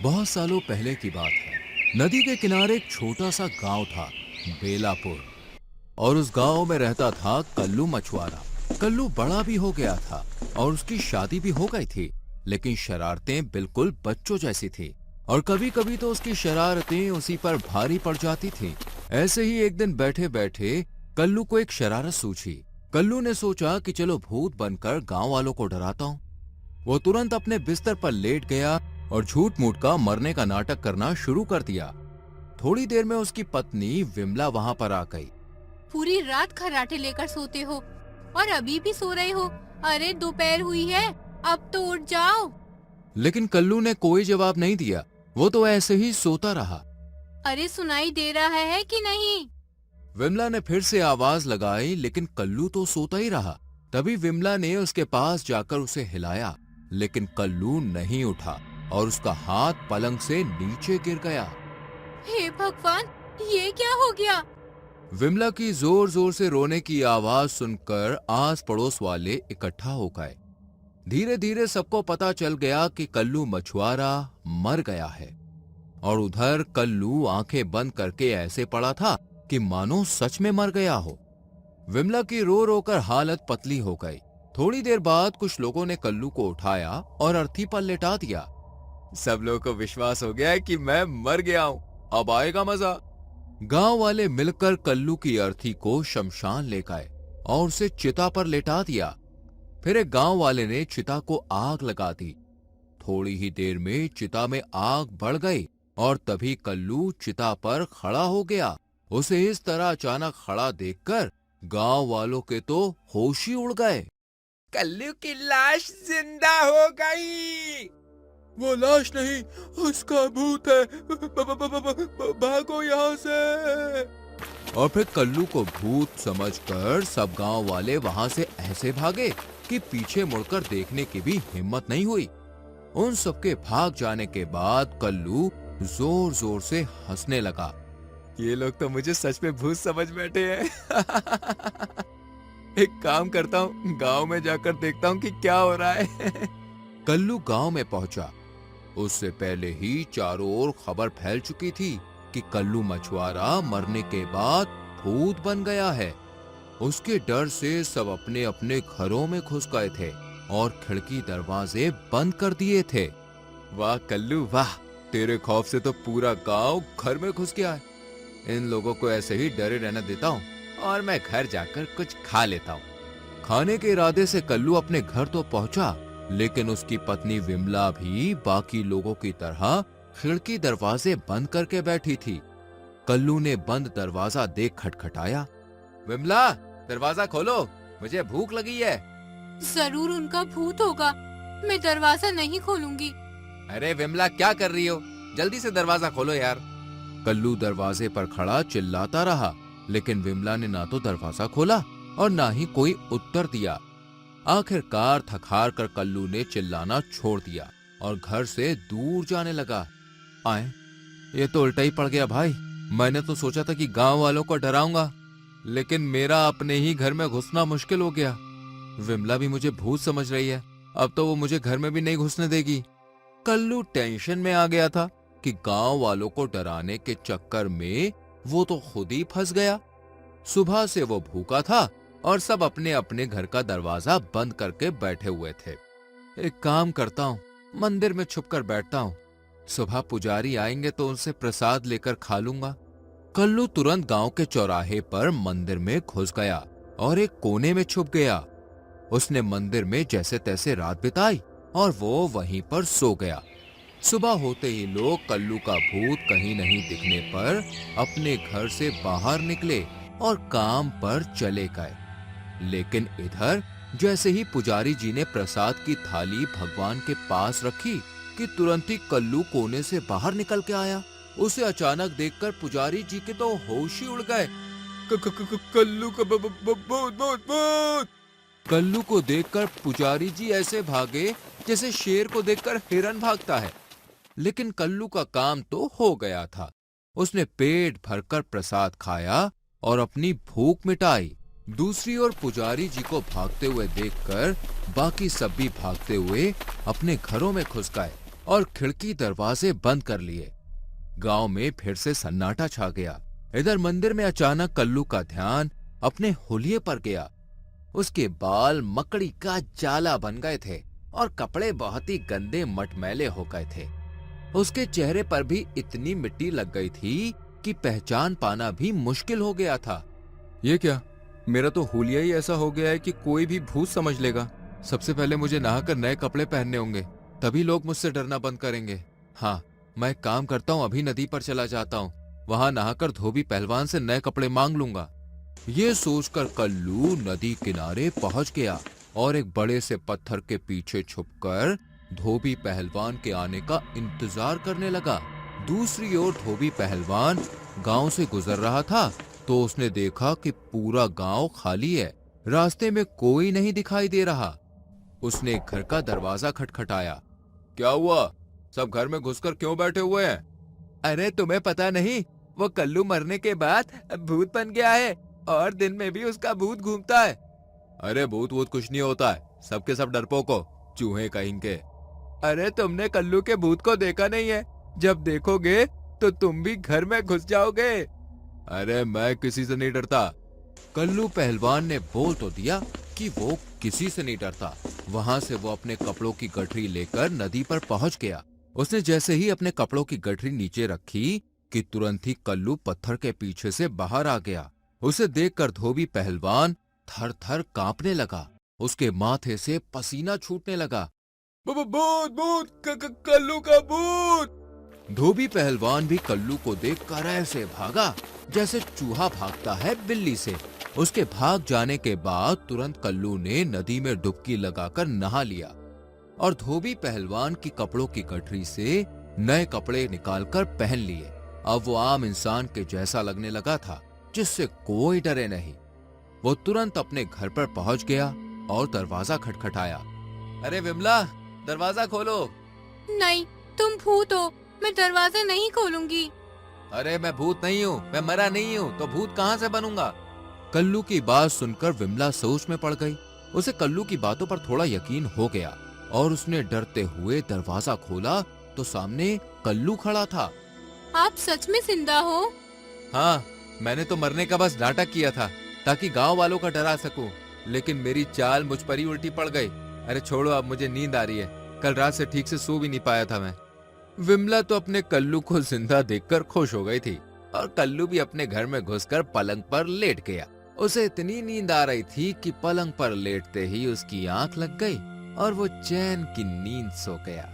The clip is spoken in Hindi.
बहुत सालों पहले की बात है। नदी के किनारे एक छोटा सा गांव था, बेलापुर। और उस गांव में रहता था कल्लू मछुआरा। कल्लू बड़ा भी हो गया था और उसकी शादी भी हो गई थी, लेकिन शरारतें बिल्कुल बच्चों जैसी थी। और कभी कभी तो उसकी शरारतें उसी पर भारी पड़ जाती थी। ऐसे ही एक दिन बैठे बैठे कल्लू को एक शरारत सूझी। कल्लू ने सोचा कि चलो भूत बनकर गांव वालों को डराता हूं। वो तुरंत अपने बिस्तर पर लेट गया और झूठ मूठ का मरने का नाटक करना शुरू कर दिया। थोड़ी देर में उसकी पत्नी विमला वहां पर आ गई। पूरी रात खर्राटे लेकर सोते हो और अभी भी सो रहे हो। अरे दोपहर हुई है, अब तो उठ जाओ। लेकिन कल्लू ने कोई जवाब नहीं दिया। वो तो ऐसे ही सोता रहा। अरे सुनाई दे रहा है कि नहीं? विमला ने फिर से आवाज लगाई, लेकिन कल्लू तो सोता ही रहा। तभी विमला ने उसके पास जाकर उसे हिलाया, लेकिन कल्लू नहीं उठा और उसका हाथ पलंग से नीचे गिर गया। हे भगवान, ये क्या हो गया? विमला की जोर जोर से रोने की आवाज सुनकर आस पड़ोस वाले इकट्ठा हो गए। धीरे धीरे सबको पता चल गया कि कल्लू मछुआरा मर गया है। और उधर कल्लू आंखें बंद करके ऐसे पड़ा था कि मानो सच में मर गया हो। विमला की रो रो कर हालत पतली हो गई। थोड़ी देर बाद कुछ लोगों ने कल्लू को उठाया और अर्थी पर लेटा दिया। सब लोगों को विश्वास हो गया कि मैं मर गया हूं, अब आएगा मजा। गांव वाले मिलकर कल्लू की अर्थी को शमशान ले गए और उसे चिता पर लेटा दिया। फिर एक गांव वाले ने चिता को आग लगा दी। थोड़ी ही देर में चिता में आग बढ़ गई और तभी कल्लू चिता पर खड़ा हो गया। उसे इस तरह अचानक खड़ा देखकर गांव वालों के तो होश ही उड़ गए। कल्लू की लाश जिंदा हो गई। वो लाश नहीं, उसका भूत है। भागो यहाँ से। और फिर कल्लू को भूत समझकर सब गांव वाले वहां से ऐसे भागे कि पीछे मुड़कर देखने की भी हिम्मत नहीं हुई। उन सबके भाग जाने के बाद कल्लू जोर जोर से हंसने लगा। ये लोग तो मुझे सच में भूत समझ बैठे हैं। एक काम करता हूँ, गांव में जाकर देखता हूँ कि क्या हो रहा है। कल्लू गांव में पहुंचा। उससे पहले ही चारों ओर खबर फैल चुकी थी कि कल्लू मछुआरा मरने के बाद भूत बन गया है। उसके डर से सब अपने अपने घरों में घुस गए थे और खिड़की दरवाजे बंद कर दिए थे। वाह कल्लू वाह, तेरे खौफ से तो पूरा गांव घर में घुस गया है। इन लोगों को ऐसे ही डरे रहना देता हूँ और मैं घर जाकर कुछ खा लेता हूँ। खाने के इरादे से कल्लू अपने घर तो पहुंचा, लेकिन उसकी पत्नी विमला भी बाकी लोगों की तरह खिड़की दरवाजे बंद करके बैठी थी। कल्लू ने बंद दरवाजा देख खटखटाया। विमला, दरवाजा खोलो, मुझे भूख लगी है। जरूर उनका भूत होगा, मैं दरवाजा नहीं खोलूंगी। अरे विमला, क्या कर रही हो? जल्दी से दरवाजा खोलो यार। कल्लू दरवाजे पर खड़ा चिल्लाता रहा, लेकिन विमला ने ना तो दरवाजा खोला और ना ही कोई उत्तर दिया। आखिरकार थक-हार कर कल्लू ने चिल्लाना छोड़ दिया और घर से दूर जाने लगा। आए, ये तो उल्टा ही पड़ गया भाई। मैंने तो सोचा था कि गांव वालों को डराऊंगा, लेकिन मेरा अपने ही घर में घुसना मुश्किल हो गया। विमला भी मुझे भूत समझ रही है, अब तो वो मुझे घर में भी नहीं घुसने देगी। कल्लू टेंशन में आ गया था कि गांव वालों को डराने के चक्कर में वो तो खुद ही फंस गया। सुबह से वो भूखा था और सब अपने अपने घर का दरवाजा बंद करके बैठे हुए थे। एक काम करता हूँ, मंदिर में छुपकर बैठता हूँ। सुबह पुजारी आएंगे तो उनसे प्रसाद लेकर खा लूंगा। कल्लू तुरंत गांव के चौराहे पर मंदिर में घुस गया और एक कोने में छुप गया। उसने मंदिर में जैसे तैसे रात बिताई और वो वहीं पर सो गया। सुबह होते ही लोग कल्लू का भूत कहीं नहीं दिखने पर अपने घर से बाहर निकले और काम पर चले गए। लेकिन इधर जैसे ही पुजारी जी ने प्रसाद की थाली भगवान के पास रखी कि तुरंत ही कल्लू कोने से बाहर निकल के आया। उसे अचानक देखकर पुजारी जी के तो होश ही उड़ गए। कल्लू का भूत। कल्लू को देखकर पुजारी जी ऐसे भागे जैसे शेर को देखकर हिरन भागता है। लेकिन कल्लू का काम तो हो गया था। उसने पेट भरकर प्रसाद खाया और अपनी भूख मिटाई। दूसरी ओर पुजारी जी को भागते हुए देखकर बाकी सब भी भागते हुए अपने घरों में घुस गए। और खिड़की दरवाजे बंद कर लिए। गांव में फिर से सन्नाटा छा गया। इधर मंदिर में अचानक कल्लू का ध्यान अपने हुलिये पर गया। उसके बाल मकड़ी का जाला बन गए थे और कपड़े बहुत ही गंदे मटमैले हो गए थे। उसके चेहरे पर भी इतनी मिट्टी लग गई थी कि पहचान पाना भी मुश्किल हो गया था। ये क्या, मेरा तो हुलिया ही ऐसा हो गया है कि कोई भी भूत समझ लेगा। सबसे पहले मुझे नहाकर नए कपड़े पहनने होंगे, तभी लोग मुझसे डरना बंद करेंगे। हाँ, मैं एक काम करता हूँ, अभी नदी पर चला जाता हूँ, वहां नहाकर धोबी पहलवान से नए कपड़े मांग लूंगा। ये सोचकर कल्लू नदी किनारे पहुंच गया और एक बड़े से पत्थर के पीछे छुपकर धोबी पहलवान के आने का इंतजार करने लगा। दूसरी ओर धोबी पहलवान गांव से गुजर रहा था तो उसने देखा कि पूरा गांव खाली है, रास्ते में कोई नहीं दिखाई दे रहा। उसने एक घर का दरवाजा खटखटाया। क्या हुआ, सब घर में घुसकर क्यों बैठे हुए हैं? अरे तुम्हें पता नहीं, वो कल्लू मरने के बाद भूत बन गया है और दिन में भी उसका भूत घूमता है। अरे भूत वूत कुछ नहीं होता है, सबके सब डरपोको, चूहे कहेंगे। अरे तुमने कल्लू के भूत को देखा नहीं है, जब देखोगे तो तुम भी घर में घुस जाओगे। अरे मैं किसी से नहीं डरता। कल्लू पहलवान ने बोल तो दिया कि वो किसी से नहीं डरता। वहां से वो अपने कपड़ों की गठरी लेकर नदी पर पहुंच गया। उसने जैसे ही अपने कपड़ों की गठरी नीचे रखी कि तुरंत ही कल्लू पत्थर के पीछे से बाहर आ गया। उसे देखकर धोबी पहलवान थर थर कांपने लगा। उसके माथे से पसीना छूटने लगा। भूत भूत, कल्लू का भूत। धोबी पहलवान भी कल्लू को देखकर ऐसे भागा जैसे चूहा भागता है बिल्ली से। उसके भाग जाने के बाद तुरंत कल्लू ने नदी में डुबकी लगाकर नहा लिया और धोबी पहलवान की कपड़ों की गठरी से नए कपड़े निकालकर पहन लिए। अब वो आम इंसान के जैसा लगने लगा था, जिससे कोई डरे नहीं। वो तुरंत अपने घर पर पहुंच गया और दरवाजा खटखटाया। अरे विमला, दरवाजा खोलो। नहीं, तुम भूत हो, मैं दरवाजा नहीं खोलूंगी। अरे मैं भूत नहीं हूँ, मैं मरा नहीं हूँ, तो भूत कहाँ से बनूंगा? कल्लू की बात सुनकर विमला सोच में पड़ गई। उसे कल्लू की बातों पर थोड़ा यकीन हो गया और उसने डरते हुए दरवाजा खोला तो सामने कल्लू खड़ा था। आप सच में जिंदा हो? हाँ, मैंने तो मरने का बस नाटक किया था ताकि गांव वालों का डरा सकूं, लेकिन मेरी चाल मुझ पर ही उल्टी पड़ गई। अरे छोड़ो, अब मुझे नींद आ रही है, कल रात से ठीक से सो भी नहीं पाया था मैं। विमला तो अपने कल्लू को जिंदा देखकर खुश हो गई थी और कल्लू भी अपने घर में घुसकर पलंग पर लेट गया। उसे इतनी नींद आ रही थी कि पलंग पर लेटते ही उसकी आंख लग गई और वो चैन की नींद सो गया।